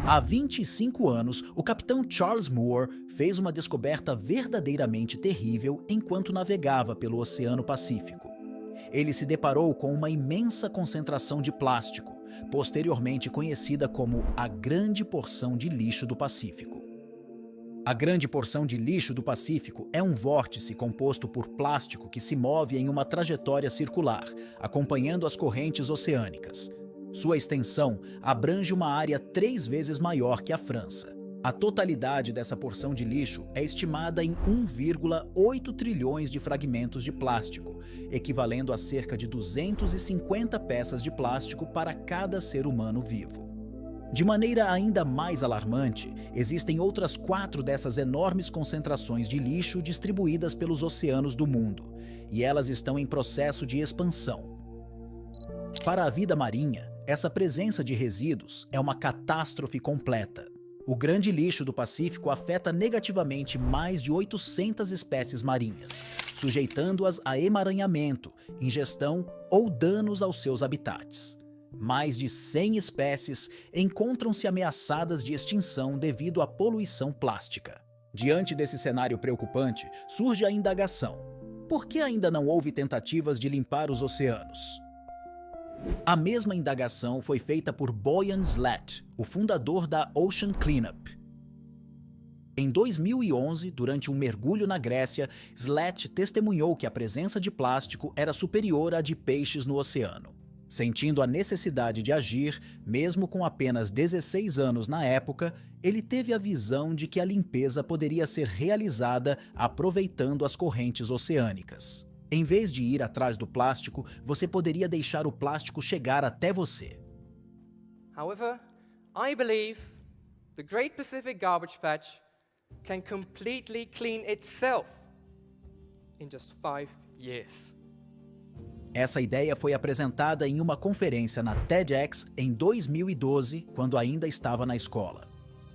Há 25 anos, o capitão Charles Moore fez uma descoberta verdadeiramente terrível enquanto navegava pelo Oceano Pacífico. Ele se deparou com uma imensa concentração de plástico, posteriormente conhecida como a Grande Porção de Lixo do Pacífico. A Grande Porção de Lixo do Pacífico é um vórtice composto por plástico que se move em uma trajetória circular, acompanhando as correntes oceânicas. Sua extensão abrange uma área 3 vezes maior que a França. A totalidade dessa porção de lixo é estimada em 1,8 trilhões de fragmentos de plástico, equivalendo a cerca de 250 peças de plástico para cada ser humano vivo. De maneira ainda mais alarmante, existem outras 4 dessas enormes concentrações de lixo distribuídas pelos oceanos do mundo, e elas estão em processo de expansão. Para a vida marinha, essa presença de resíduos é uma catástrofe completa. O grande lixo do Pacífico afeta negativamente mais de 800 espécies marinhas, sujeitando-as a emaranhamento, ingestão ou danos aos seus habitats. Mais de 100 espécies encontram-se ameaçadas de extinção devido à poluição plástica. Diante desse cenário preocupante, surge a indagação: por que ainda não houve tentativas de limpar os oceanos? A mesma indagação foi feita por Boyan Slat, o fundador da Ocean Cleanup. Em 2011, durante um mergulho na Grécia, Slat testemunhou que a presença de plástico era superior à de peixes no oceano. Sentindo a necessidade de agir, mesmo com apenas 16 anos na época, ele teve a visão de que a limpeza poderia ser realizada aproveitando as correntes oceânicas. Em vez de ir atrás do plástico, você poderia deixar o plástico chegar até você. However, I believe the Great Pacific Garbage Patch can completely clean itself in just 5 years. Essa ideia foi apresentada em uma conferência na TEDx em 2012, quando ainda estava na escola.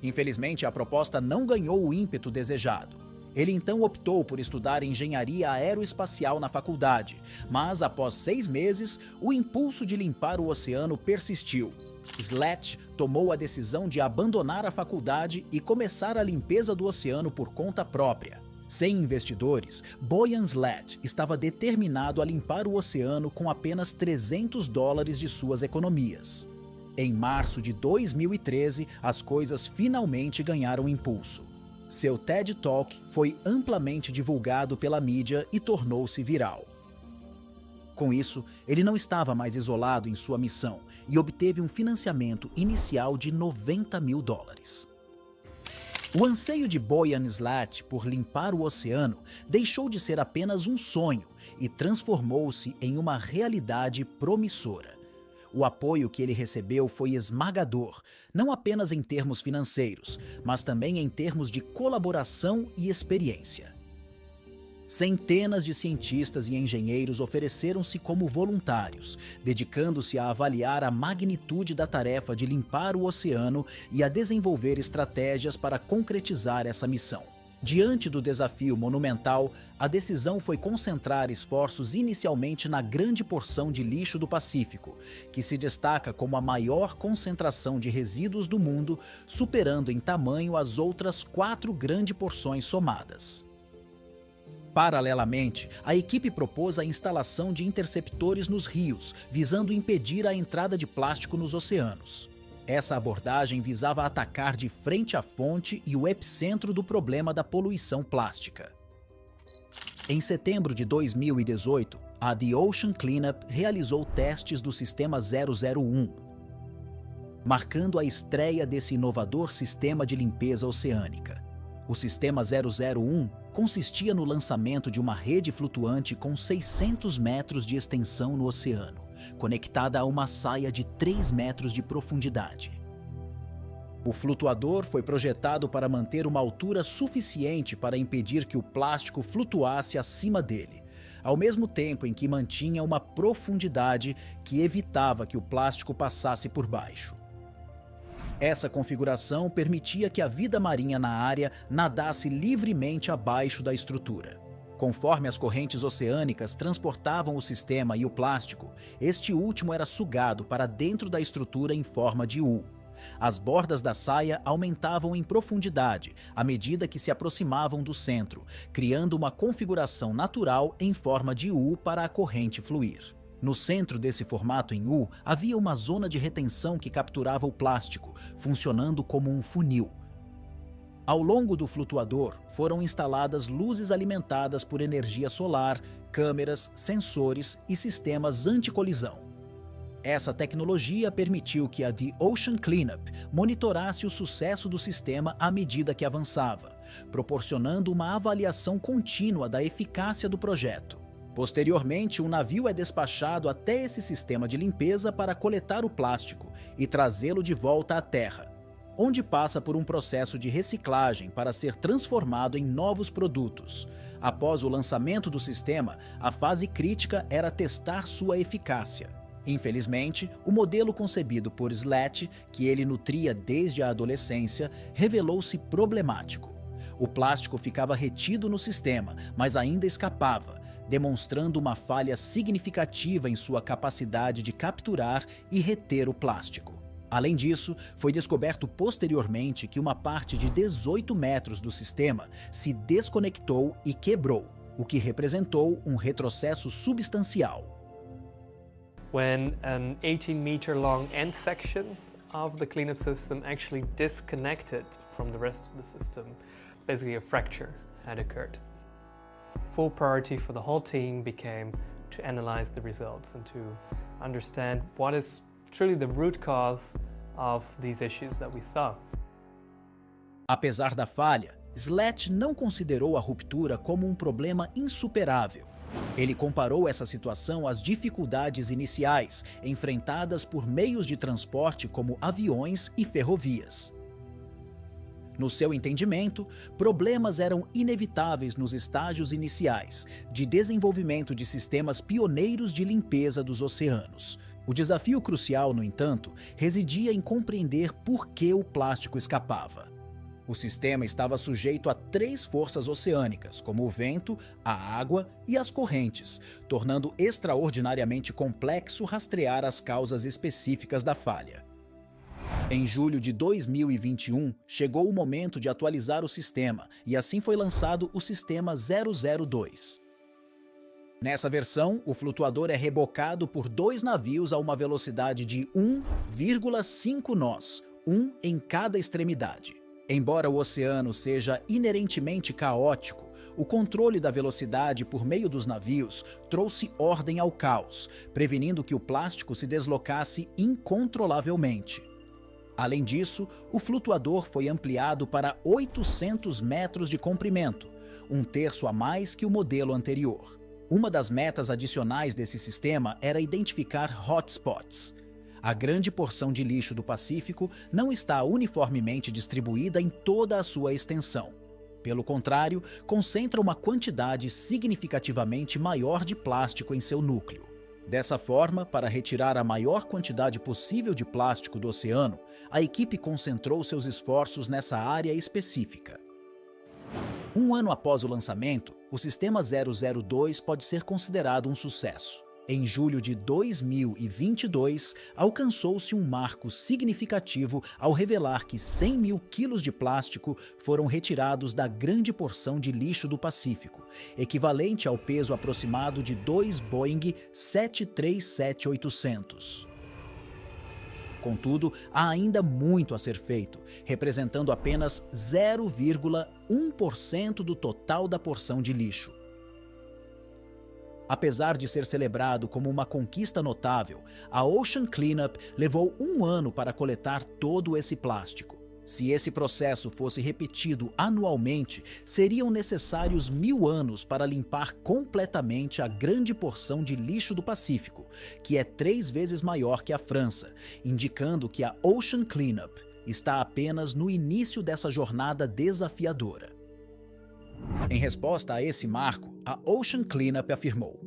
Infelizmente, a proposta não ganhou o ímpeto desejado. Ele então optou por estudar engenharia aeroespacial na faculdade, mas após 6 meses, o impulso de limpar o oceano persistiu. Slat tomou a decisão de abandonar a faculdade e começar a limpeza do oceano por conta própria. Sem investidores, Boyan Slat estava determinado a limpar o oceano com apenas $300 de suas economias. Em março de 2013, as coisas finalmente ganharam impulso. Seu TED Talk foi amplamente divulgado pela mídia e tornou-se viral. Com isso, ele não estava mais isolado em sua missão e obteve um financiamento inicial de $90 mil. O anseio de Boyan Slat por limpar o oceano deixou de ser apenas um sonho e transformou-se em uma realidade promissora. O apoio que ele recebeu foi esmagador, não apenas em termos financeiros, mas também em termos de colaboração e experiência. Centenas de cientistas e engenheiros ofereceram-se como voluntários, dedicando-se a avaliar a magnitude da tarefa de limpar o oceano e a desenvolver estratégias para concretizar essa missão. Diante do desafio monumental, a decisão foi concentrar esforços inicialmente na Grande Porção de Lixo do Pacífico, que se destaca como a maior concentração de resíduos do mundo, superando em tamanho as outras 4 grandes porções somadas. Paralelamente, a equipe propôs a instalação de interceptores nos rios, visando impedir a entrada de plástico nos oceanos. Essa abordagem visava atacar de frente a fonte e o epicentro do problema da poluição plástica. Em setembro de 2018, a The Ocean Cleanup realizou testes do Sistema 001, marcando a estreia desse inovador sistema de limpeza oceânica. O Sistema 001 consistia no lançamento de uma rede flutuante com 600 metros de extensão no oceano, conectada a uma saia de 3 metros de profundidade. O flutuador foi projetado para manter uma altura suficiente para impedir que o plástico flutuasse acima dele, ao mesmo tempo em que mantinha uma profundidade que evitava que o plástico passasse por baixo. Essa configuração permitia que a vida marinha na área nadasse livremente abaixo da estrutura. Conforme as correntes oceânicas transportavam o sistema e o plástico, este último era sugado para dentro da estrutura em forma de U. As bordas da saia aumentavam em profundidade à medida que se aproximavam do centro, criando uma configuração natural em forma de U para a corrente fluir. No centro desse formato em U, havia uma zona de retenção que capturava o plástico, funcionando como um funil. Ao longo do flutuador, foram instaladas luzes alimentadas por energia solar, câmeras, sensores e sistemas anticolisão. Essa tecnologia permitiu que a The Ocean Cleanup monitorasse o sucesso do sistema à medida que avançava, proporcionando uma avaliação contínua da eficácia do projeto. Posteriormente, um navio é despachado até esse sistema de limpeza para coletar o plástico e trazê-lo de volta à terra, onde passa por um processo de reciclagem para ser transformado em novos produtos. Após o lançamento do sistema, a fase crítica era testar sua eficácia. Infelizmente, o modelo concebido por Slat, que ele nutria desde a adolescência, revelou-se problemático. O plástico ficava retido no sistema, mas ainda escapava, demonstrando uma falha significativa em sua capacidade de capturar e reter o plástico. Além disso, foi descoberto posteriormente que uma parte de 18 metros do sistema se desconectou e quebrou, o que representou um retrocesso substancial. When an 18-meter-long end section of the cleanup system actually disconnected from the rest of the system, basically a fracture had occurred. Full priority for the whole team became to analyze the results and to understand what is truly the root cause of these issues that we saw. Apesar da falha, Slat não considerou a ruptura como um problema insuperável. Ele comparou essa situação às dificuldades iniciais enfrentadas por meios de transporte como aviões e ferrovias. No seu entendimento, problemas eram inevitáveis nos estágios iniciais de desenvolvimento de sistemas pioneiros de limpeza dos oceanos. O desafio crucial, no entanto, residia em compreender por que o plástico escapava. O sistema estava sujeito a 3 forças oceânicas, como o vento, a água e as correntes, tornando extraordinariamente complexo rastrear as causas específicas da falha. Em julho de 2021, chegou o momento de atualizar o sistema, e assim foi lançado o Sistema 002. Nessa versão, o flutuador é rebocado por 2 navios a uma velocidade de 1,5 nós, um em cada extremidade. Embora o oceano seja inerentemente caótico, o controle da velocidade por meio dos navios trouxe ordem ao caos, prevenindo que o plástico se deslocasse incontrolavelmente. Além disso, o flutuador foi ampliado para 800 metros de comprimento, 1/3 a mais que o modelo anterior. Uma das metas adicionais desse sistema era identificar hotspots. A grande porção de lixo do Pacífico não está uniformemente distribuída em toda a sua extensão. Pelo contrário, concentra uma quantidade significativamente maior de plástico em seu núcleo. Dessa forma, para retirar a maior quantidade possível de plástico do oceano, a equipe concentrou seus esforços nessa área específica. Um ano após o lançamento, o Sistema 002 pode ser considerado um sucesso. Em julho de 2022, alcançou-se um marco significativo ao revelar que 100 mil quilos de plástico foram retirados da grande porção de lixo do Pacífico, equivalente ao peso aproximado de 2 Boeing 737-800. Contudo, há ainda muito a ser feito, representando apenas 0,1% do total da porção de lixo. Apesar de ser celebrado como uma conquista notável, a Ocean Cleanup levou 1 ano para coletar todo esse plástico. Se esse processo fosse repetido anualmente, seriam necessários 1000 anos para limpar completamente a grande porção de lixo do Pacífico, que é 3 vezes maior que a França, indicando que a Ocean Cleanup está apenas no início dessa jornada desafiadora. Em resposta a esse marco, a Ocean Cleanup afirmou: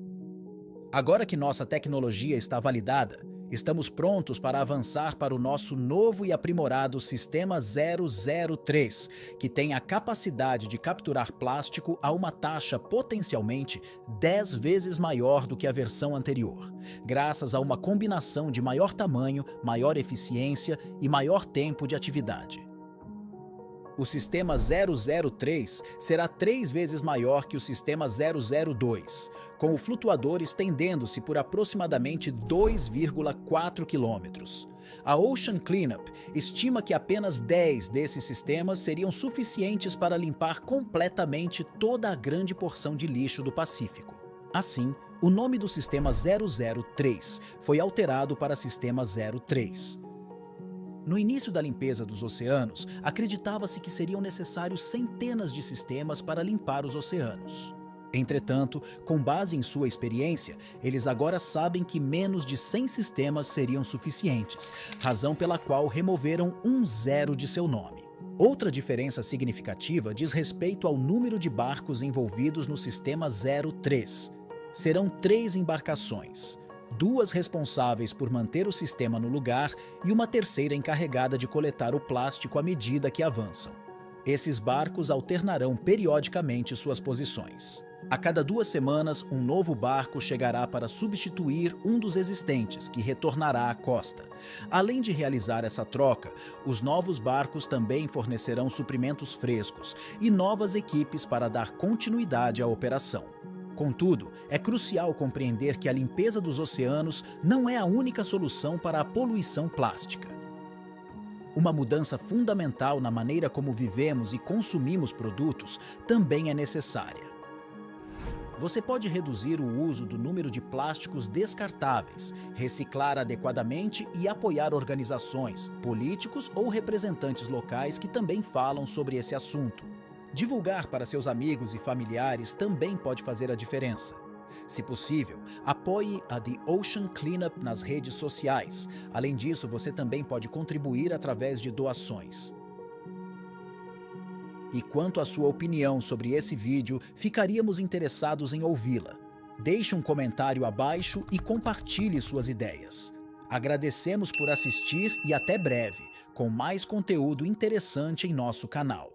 "Agora que nossa tecnologia está validada, Estamos prontos para avançar para o nosso novo e aprimorado Sistema 003, que tem a capacidade de capturar plástico a uma taxa potencialmente 10 vezes maior do que a versão anterior, graças a uma combinação de maior tamanho, maior eficiência e maior tempo de atividade. O Sistema 003 será 3 vezes maior que o Sistema 002, com o flutuador estendendo-se por aproximadamente 2,4 quilômetros. A Ocean Cleanup estima que apenas 10 desses sistemas seriam suficientes para limpar completamente toda a grande porção de lixo do Pacífico. Assim, o nome do Sistema 003 foi alterado para Sistema 03. No início da limpeza dos oceanos, acreditava-se que seriam necessários centenas de sistemas para limpar os oceanos. Entretanto, com base em sua experiência, eles agora sabem que menos de 100 sistemas seriam suficientes, razão pela qual removeram um 0 de seu nome. Outra diferença significativa diz respeito ao número de barcos envolvidos no Sistema 03. Serão 3 embarcações. 2 responsáveis por manter o sistema no lugar e uma terceira encarregada de coletar o plástico à medida que avançam. Esses barcos alternarão periodicamente suas posições. A cada 2 semanas, um novo barco chegará para substituir um dos existentes, que retornará à costa. Além de realizar essa troca, os novos barcos também fornecerão suprimentos frescos e novas equipes para dar continuidade à operação. Contudo, é crucial compreender que a limpeza dos oceanos não é a única solução para a poluição plástica. Uma mudança fundamental na maneira como vivemos e consumimos produtos também é necessária. Você pode reduzir o uso do número de plásticos descartáveis, reciclar adequadamente e apoiar organizações, políticos ou representantes locais que também falam sobre esse assunto. Divulgar para seus amigos e familiares também pode fazer a diferença. Se possível, apoie a The Ocean Cleanup nas redes sociais. Além disso, você também pode contribuir através de doações. E quanto à sua opinião sobre esse vídeo, ficaríamos interessados em ouvi-la. Deixe um comentário abaixo e compartilhe suas ideias. Agradecemos por assistir e até breve, com mais conteúdo interessante em nosso canal.